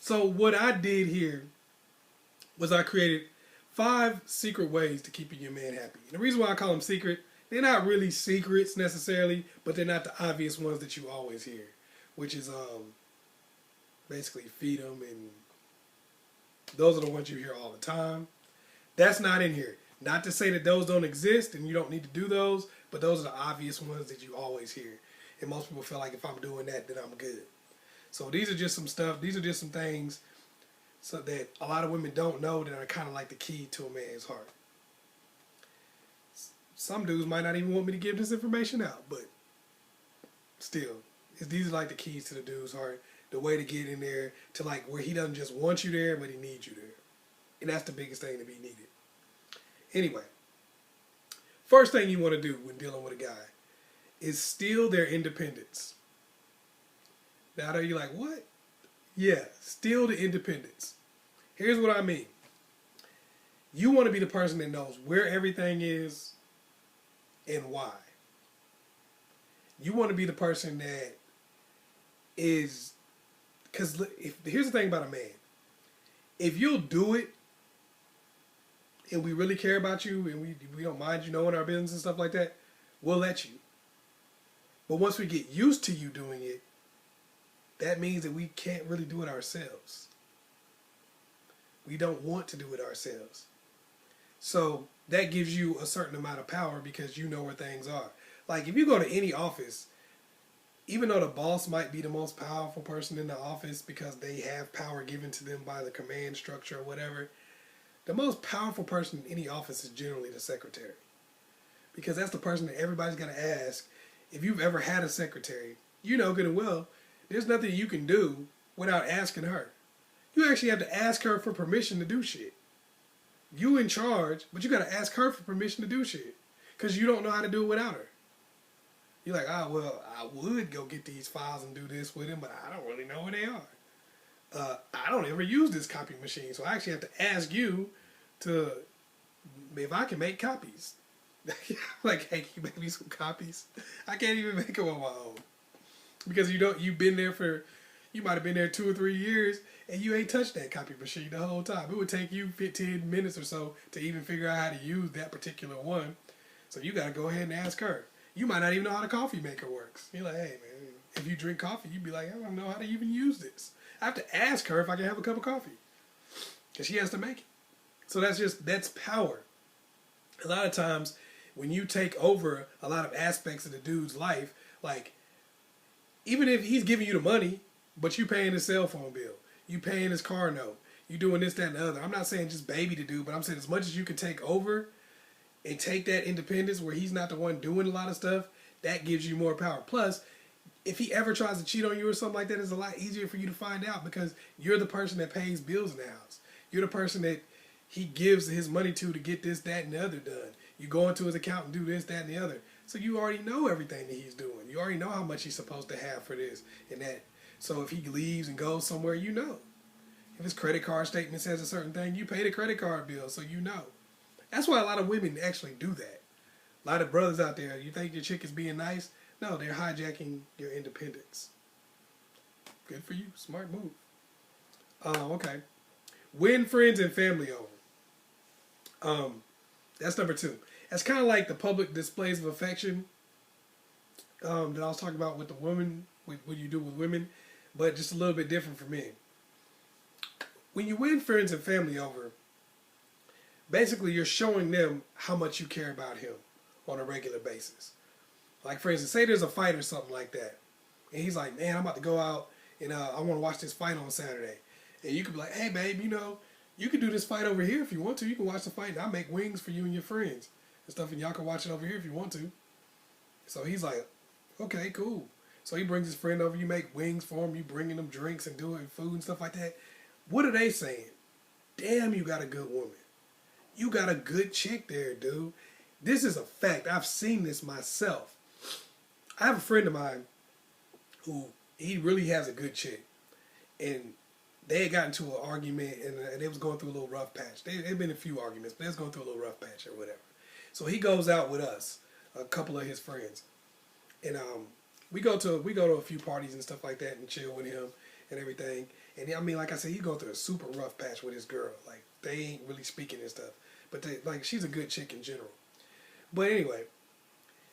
So what I did here was I created 5 secret ways to keep your man happy. And the reason why I call them secret, they're not really secrets necessarily, but they're not the obvious ones that you always hear, which is basically feed them, and those are the ones you hear all the time. That's not in here. Not to say that those don't exist and you don't need to do those, but those are the obvious ones that you always hear. And most people feel like if I'm doing that, then I'm good. So these are just some stuff, these are just some things so that a lot of women don't know that are kind of like the key to a man's heart. Some dudes might not even want me to give this information out, but still, these are like the keys to the dude's heart. The way to get in there to like where he doesn't just want you there, but he needs you there. And that's the biggest thing to be needed. Anyway, first thing you want to do when dealing with a guy is steal their independence. Now, are you like, what? Yeah, steal the independence. Here's what I mean. You want to be the person that knows where everything is and why. You want to be the person that is, because here's the thing about a man. If you'll do it, and we really care about you, and we don't mind you knowing our business and stuff like that, we'll let you. But once we get used to you doing it, that means that we can't really do it ourselves. We don't want to do it ourselves. So that gives you a certain amount of power because you know where things are. Like if you go to any office, even though the boss might be the most powerful person in the office because they have power given to them by the command structure or whatever, the most powerful person in any office is generally the secretary. Because that's the person that everybody's got to ask. If you've ever had a secretary, you know good and well, there's nothing you can do without asking her. You actually have to ask her for permission to do shit. You in charge, but you got to ask her for permission to do shit. Because you don't know how to do it without her. You're like, well, I would go get these files and do this with him, but I don't really know where they are. I don't ever use this copy machine, so I actually have to ask you to, if I can make copies. Like, hey, can you make me some copies? I can't even make them on my own. Because you've been there you might have been there 2 or 3 years, and you ain't touched that copy machine the whole time. It would take you 15 minutes or so to even figure out how to use that particular one. So you got to go ahead and ask her. You might not even know how the coffee maker works. You're like, hey, man, if you drink coffee, you'd be like, I don't know how to even use this. I have to ask her if I can have a cup of coffee. Because she has to make it. So that's power. A lot of times, when you take over a lot of aspects of the dude's life, like, even if he's giving you the money, but you paying his cell phone bill, you paying his car note, you doing this, that, and the other. I'm not saying just baby to do, but I'm saying as much as you can take over and take that independence where he's not the one doing a lot of stuff, that gives you more power. Plus, if he ever tries to cheat on you or something like that, it's a lot easier for you to find out because you're the person that pays bills in the house. You're the person that he gives his money to get this, that, and the other done. You go into his account and do this, that, and the other. So you already know everything that he's doing. You already know how much he's supposed to have for this and that. So if he leaves and goes somewhere, you know. If his credit card statement says a certain thing, you pay the credit card bill, so you know. That's why a lot of women actually do that. A lot of brothers out there, you think your chick is being nice? No, they're hijacking your independence. Good for you. Smart move. Okay. Win friends and family over. That's number 2. That's kind of like the public displays of affection that I was talking about with the women, what you do with women, but just a little bit different for men. When you win friends and family over, basically you're showing them how much you care about him on a regular basis. Like, for instance, say there's a fight or something like that, and he's like, man, I'm about to go out and I want to watch this fight on Saturday. And you could be like, hey, babe, you can do this fight over here if you want to. You can watch the fight, and I'll make wings for you and your friends and stuff, and y'all can watch it over here if you want to. So he's like, okay, cool. So he brings his friend over, you make wings for him, you bringing them drinks and doing food and stuff like that. What are they saying? Damn, you got a good woman. You got a good chick there, dude. This is a fact. I've seen this myself. I have a friend of mine who, he really has a good chick. And they had gotten into an argument, and they was going through a little rough patch. There had been a few arguments, but they was going through a little rough patch or whatever. So he goes out with us, a couple of his friends. And we go to a few parties and stuff like that and chill with him and everything. And I mean, like I said, he go through a super rough patch with his girl. Like, they ain't really speaking and stuff. But they, like, she's a good chick in general. But anyway,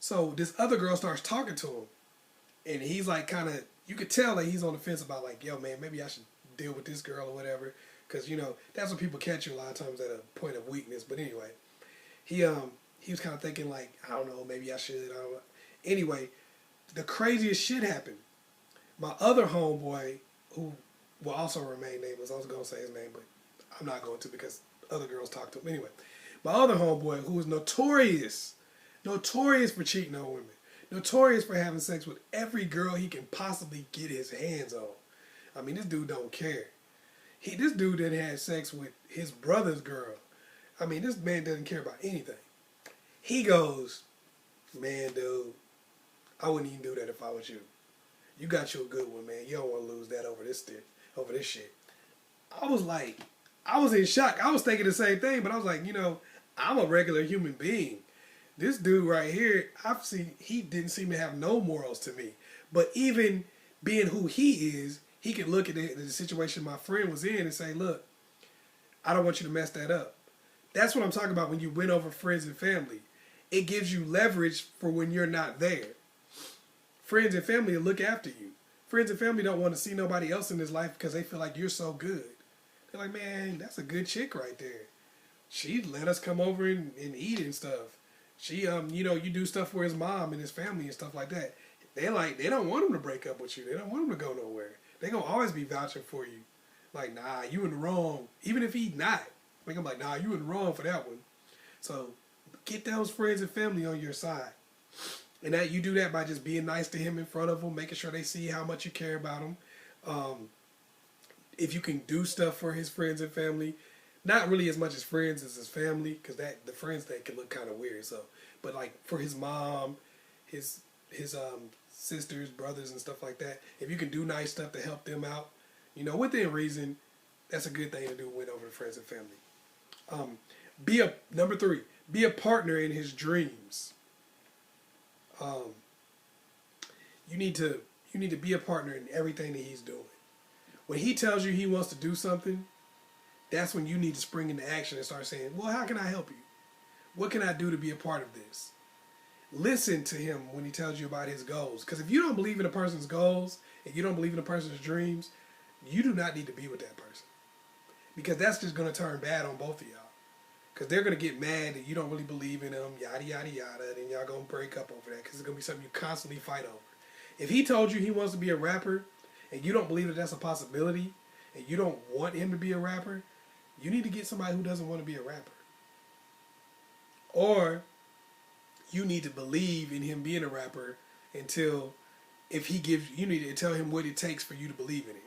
so this other girl starts talking to him. And he's like kind of, you could tell that he's on the fence about like, yo, man, maybe I should deal with this girl or whatever. Because, you know, that's when people catch you a lot of times at a point of weakness. But anyway, he was kind of thinking like, I don't know, maybe I should. I don't know. Anyway, the craziest shit happened. My other homeboy, who will also remain nameless, I was going to say his name, but I'm not going to because other girls talk to him. Anyway, my other homeboy, who was notorious for cheating on women, notorious for having sex with every girl he can possibly get his hands on. I mean, this dude don't care. This dude didn't have sex with his brother's girl. I mean, this man doesn't care about anything. He goes, man, dude, I wouldn't even do that if I was you. You got you a good one, man. You don't want to lose that over this shit. I was like, I was in shock. I was thinking the same thing, but I was like, you know, I'm a regular human being. This dude right here, he didn't seem to have no morals to me. But even being who he is, he could look at the situation my friend was in and say, look, I don't want you to mess that up. That's what I'm talking about when you win over friends and family. It gives you leverage for when you're not there. Friends and family will look after you. Friends and family don't want to see nobody else in his life because they feel like you're so good. They're like, man, that's a good chick right there. She let us come over and eat and stuff. She, you know, you do stuff for his mom and his family and stuff like that. They don't want him to break up with you. They don't want him to go nowhere. They gonna always be vouching for you. Like, nah, you in the wrong. Even if he not. I'm like, nah, you in the wrong for that one. So get those friends and family on your side. And that you do that by just being nice to him in front of them, making sure they see how much you care about him. If you can do stuff for his friends and family, not really as much as friends as his family, because the friends thing can look kind of weird. So, but like for his mom, his sisters, brothers, and stuff like that, if you can do nice stuff to help them out, you know, within reason, that's a good thing to do with over the friends and family. Number 3, be a partner in his dreams. You need to be a partner in everything that he's doing. When he tells you he wants to do something, that's when you need to spring into action and start saying, well, how can I help you? What can I do to be a part of this? Listen to him when he tells you about his goals. Because if you don't believe in a person's goals and you don't believe in a person's dreams, you do not need to be with that person. Because that's just going to turn bad on both of y'all. Because they're going to get mad that you don't really believe in them, yada, yada, yada, and y'all going to break up over that because it's going to be something you constantly fight over. If he told you he wants to be a rapper and you don't believe that that's a possibility and you don't want him to be a rapper, you need to get somebody who doesn't want to be a rapper. Or you need to believe in him being a rapper until you need to tell him what it takes for you to believe in it.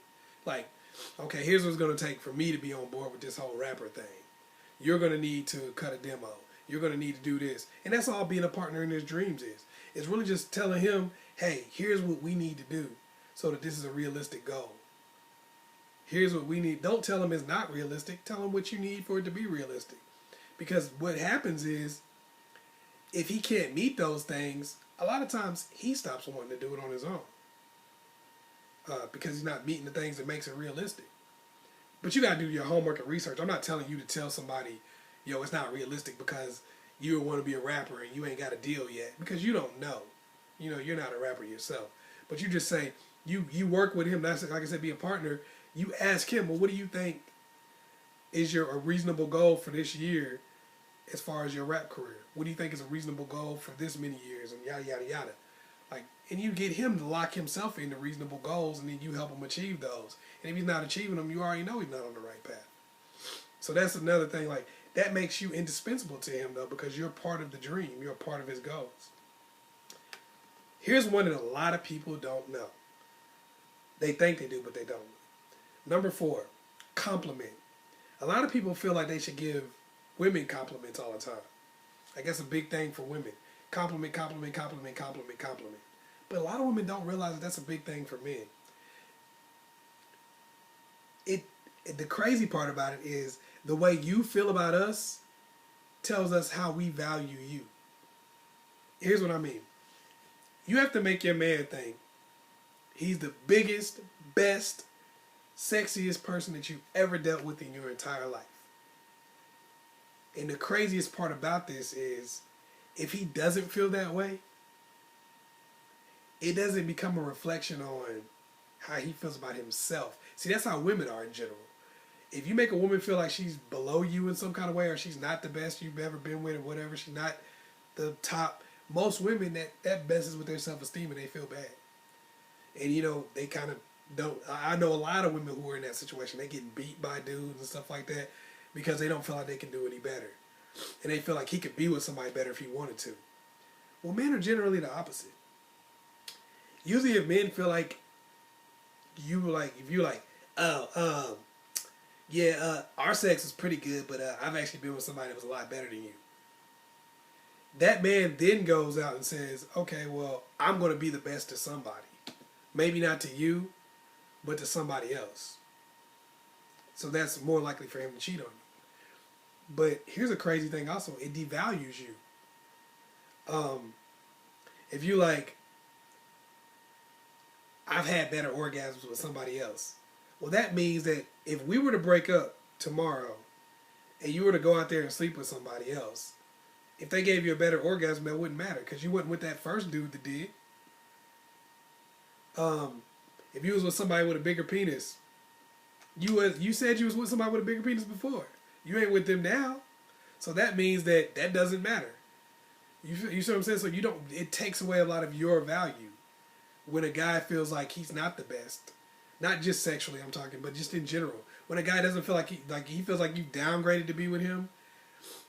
Like, okay, here's what it's going to take for me to be on board with this whole rapper thing. You're going to need to cut a demo. You're going to need to do this. And that's all being a partner in his dreams is. It's really just telling him, hey, here's what we need to do so that this is a realistic goal. Here's what we need. Don't tell him it's not realistic. Tell him what you need for it to be realistic. Because what happens is, if he can't meet those things, a lot of times he stops wanting to do it on his own. Because he's not meeting the things that makes it realistic. But you got to do your homework and research. I'm not telling you to tell somebody, yo, it's not realistic because you want to be a rapper and you ain't got a deal yet. Because you don't know. You know, you're not a rapper yourself. But you just say, you work with him. That's, like I said, be a partner. You ask him, well, what do you think is a reasonable goal for this year as far as your rap career? What do you think is a reasonable goal for this many years? And yada, yada, yada. Like, and you get him to lock himself into reasonable goals, and then you help him achieve those. And if he's not achieving them, you already know he's not on the right path. So that's another thing. Like, that makes you indispensable to him, though, because you're part of the dream. You're a part of his goals. Here's one that a lot of people don't know. They think they do, but they don't. Number 4, compliment. A lot of people feel like they should give women compliments all the time. I guess a big thing for women. Compliment, compliment, compliment, compliment, compliment. But a lot of women don't realize that that's a big thing for men. The crazy part about it is the way you feel about us tells us how we value you. Here's what I mean. You have to make your man think he's the biggest, best, sexiest person that you've ever dealt with in your entire life. And the craziest part about this is, if he doesn't feel that way, it doesn't become a reflection on how he feels about himself. See, that's how women are in general. If you make a woman feel like she's below you in some kind of way, or she's not the best you've ever been with, or whatever, she's not the top, most women, that messes with their self-esteem and they feel bad. And, you know, they kind of don't. I know a lot of women who are in that situation. They get beat by dudes and stuff like that because they don't feel like they can do any better. And they feel like he could be with somebody better if he wanted to. Well, men are generally the opposite. Usually if men feel like if you're like, our sex is pretty good, but I've actually been with somebody that was a lot better than you. That man then goes out and says, okay, well, I'm going to be the best to somebody. Maybe not to you, but to somebody else. So that's more likely for him to cheat on you. But here's a crazy thing also. It devalues you. If you like, I've had better orgasms with somebody else. Well, that means that if we were to break up tomorrow and you were to go out there and sleep with somebody else, if they gave you a better orgasm, that wouldn't matter because you wasn't with that first dude that did. If you was with somebody with a bigger penis, you said you was with somebody with a bigger penis before. You ain't with them now. So that means that doesn't matter. You see what I'm saying? So it takes away a lot of your value when a guy feels like he's not the best. Not just sexually I'm talking, but just in general. When a guy doesn't feel like he feels like you downgraded to be with him,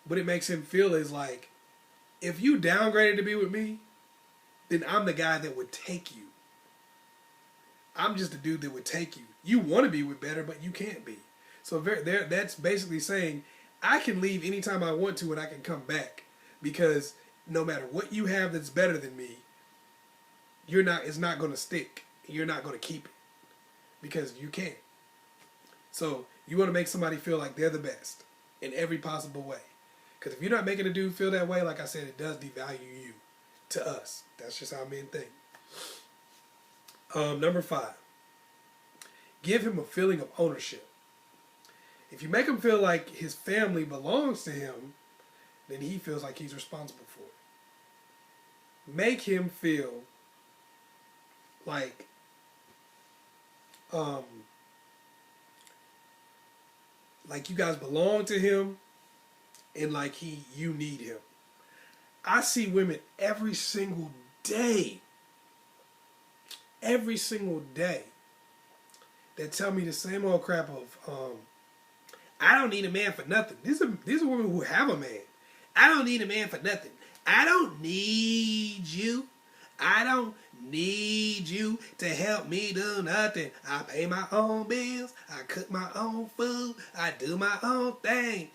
what it makes him feel is like, if you downgraded to be with me, then I'm the guy that would take you. I'm just the dude that would take you. You want to be with better, but you can't be. So that's basically saying, I can leave anytime I want to and I can come back. Because no matter what you have that's better than me, it's not going to stick. You're not going to keep it. Because you can't. So you want to make somebody feel like they're the best in every possible way. Because if you're not making a dude feel that way, like I said, it does devalue you to us. That's just how men think. Number 5. Give him a feeling of ownership. If you make him feel like his family belongs to him, then he feels like he's responsible for it. Make him feel like you guys belong to him and like you need him. I see women every single day that tell me the same old crap of I don't need a man for nothing. These are women who have a man. I don't need a man for nothing. I don't need you. I don't need you to help me do nothing. I pay my own bills. I cook my own food. I do my own thing.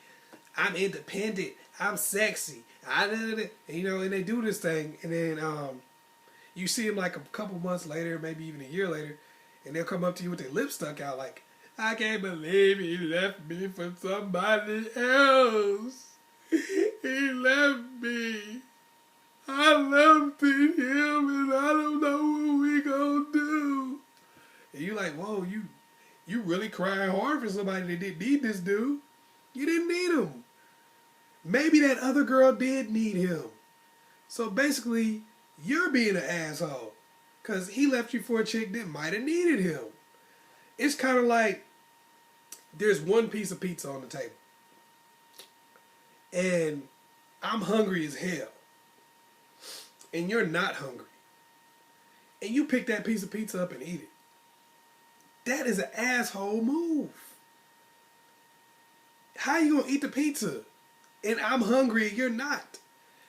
I'm independent. I'm sexy. And they do this thing, and then you see them like a couple months later, maybe even a year later, and they'll come up to you with their lips stuck out like, I can't believe he left me for somebody else. He left me. I left him and I don't know what we gonna do. And you like, whoa, you really crying hard for somebody that didn't need this dude. You didn't need him. Maybe that other girl did need him. So basically, you're being an asshole. Because he left you for a chick that might have needed him. It's kind of like there's one piece of pizza on the table. And I'm hungry as hell. And you're not hungry. And you pick that piece of pizza up and eat it. That is an asshole move. How you gonna eat the pizza? And I'm hungry and you're not.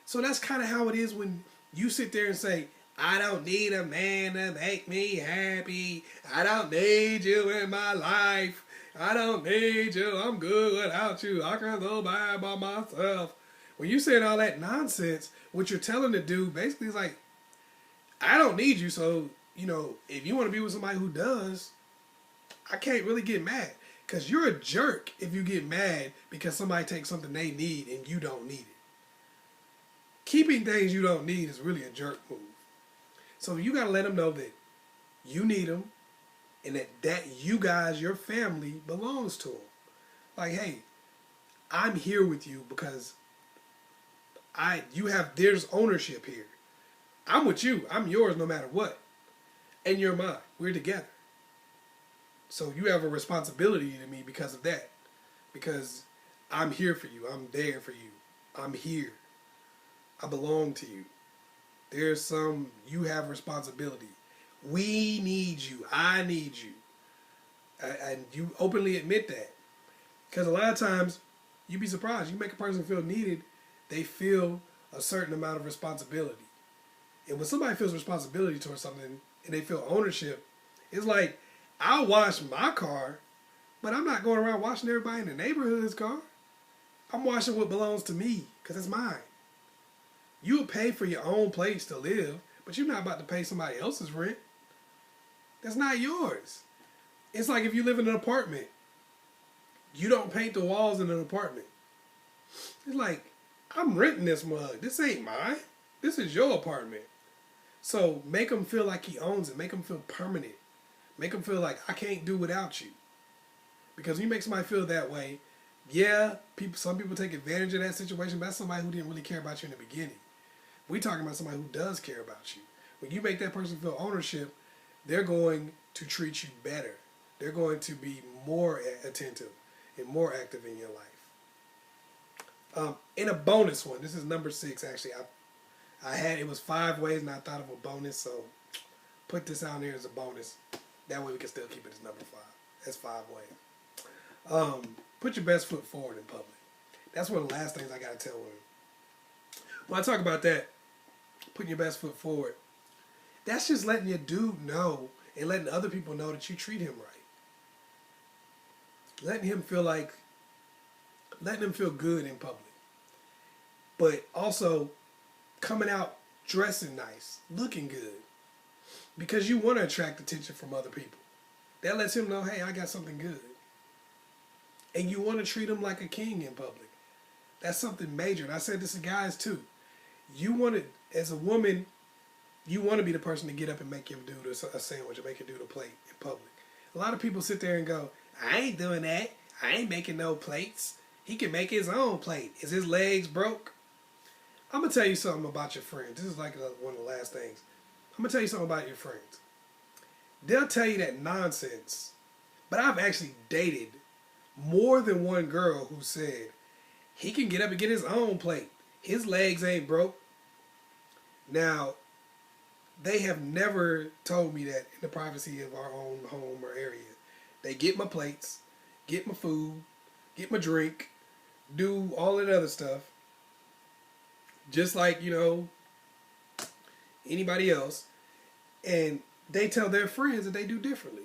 So that's kind of how it is when you sit there and say, I don't need a man to make me happy. I don't need you in my life. I don't need you. I'm good without you. I can go by myself. When you saying all that nonsense, what you're telling the dude basically is like, I don't need you. So, if you want to be with somebody who does, I can't really get mad. Because you're a jerk if you get mad because somebody takes something they need and you don't need it. Keeping things you don't need is really a jerk move. So you got to let them know that you need them and that you guys, your family, belongs to him. Like, hey, I'm here with you because there's ownership here. I'm with you. I'm yours no matter what. And you're mine. We're together. So you have a responsibility to me because of that. Because I'm here for you. I'm there for you. I'm here. I belong to you. You have responsibility. We need you. I need you. And you openly admit that. Because a lot of times, you'd be surprised. You make a person feel needed, they feel a certain amount of responsibility. And when somebody feels responsibility towards something and they feel ownership, it's like, I'll wash my car, but I'm not going around washing everybody in the neighborhood's car. I'm washing what belongs to me because it's mine. You'll pay for your own place to live, but you're not about to pay somebody else's rent. That's not yours. It's like if you live in an apartment. You don't paint the walls in an apartment. It's like, I'm renting this mug. This ain't mine. This is your apartment. So make him feel like he owns it. Make him feel permanent. Make him feel like I can't do without you. Because when you make somebody feel that way, yeah, some people take advantage of that situation, but that's somebody who didn't really care about you in the beginning. We're talking about somebody who does care about you. When you make that person feel ownership, they're going to treat you better. They're going to be more attentive and more active in your life. In a bonus one, this is number 6 actually. It was 5 ways and I thought of a bonus, so put this out there as a bonus. That way we can still keep it as number 5. That's 5 ways. Put your best foot forward in public. That's one of the last things I got to tell women. When I talk about that, putting your best foot forward, that's just letting your dude know and letting other people know that you treat him right. Letting him feel good in public. But also coming out dressing nice, looking good. Because you want to attract attention from other people. That lets him know, hey, I got something good. And you want to treat him like a king in public. That's something major. And I said this to guys too. You want to, as a woman, you want to be the person to get up and make your dude a sandwich or make your dude a plate in public. A lot of people sit there and go, I ain't doing that. I ain't making no plates. He can make his own plate. Is his legs broke? I'm going to tell you something about your friends. This is like one of the last things. I'm going to tell you something about your friends. They'll tell you that nonsense. But I've actually dated more than one girl who said, he can get up and get his own plate. His legs ain't broke. Now, they have never told me that in the privacy of our own home or area. They get my plates, get my food, get my drink, do all that other stuff. Just like, anybody else. And they tell their friends that they do differently.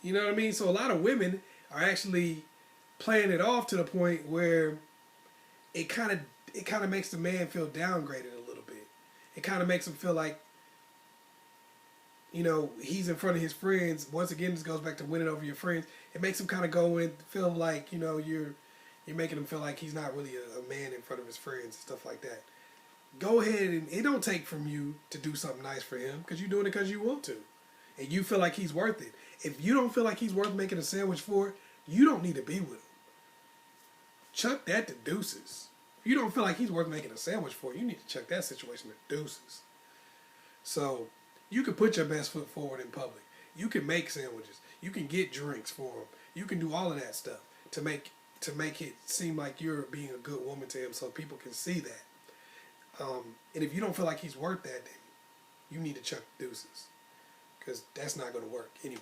You know what I mean? So a lot of women are actually playing it off to the point where it kind of makes the man feel downgraded a little bit. It kind of makes him feel like, he's in front of his friends. Once again, this goes back to winning over your friends. It makes him kind of go and feel like, you're making him feel like he's not really a man in front of his friends and stuff like that. Go ahead, and it don't take from you to do something nice for him because you're doing it because you want to. And you feel like he's worth it. If you don't feel like he's worth making a sandwich for, you don't need to be with him. Chuck that to deuces. If you don't feel like he's worth making a sandwich for, you need to chuck that situation to deuces. So, you can put your best foot forward in public. You can make sandwiches. You can get drinks for him. You can do all of that stuff to make it seem like you're being a good woman to him so people can see that. And if you don't feel like he's worth that, then you need to chuck deuces. Because that's not going to work anyway.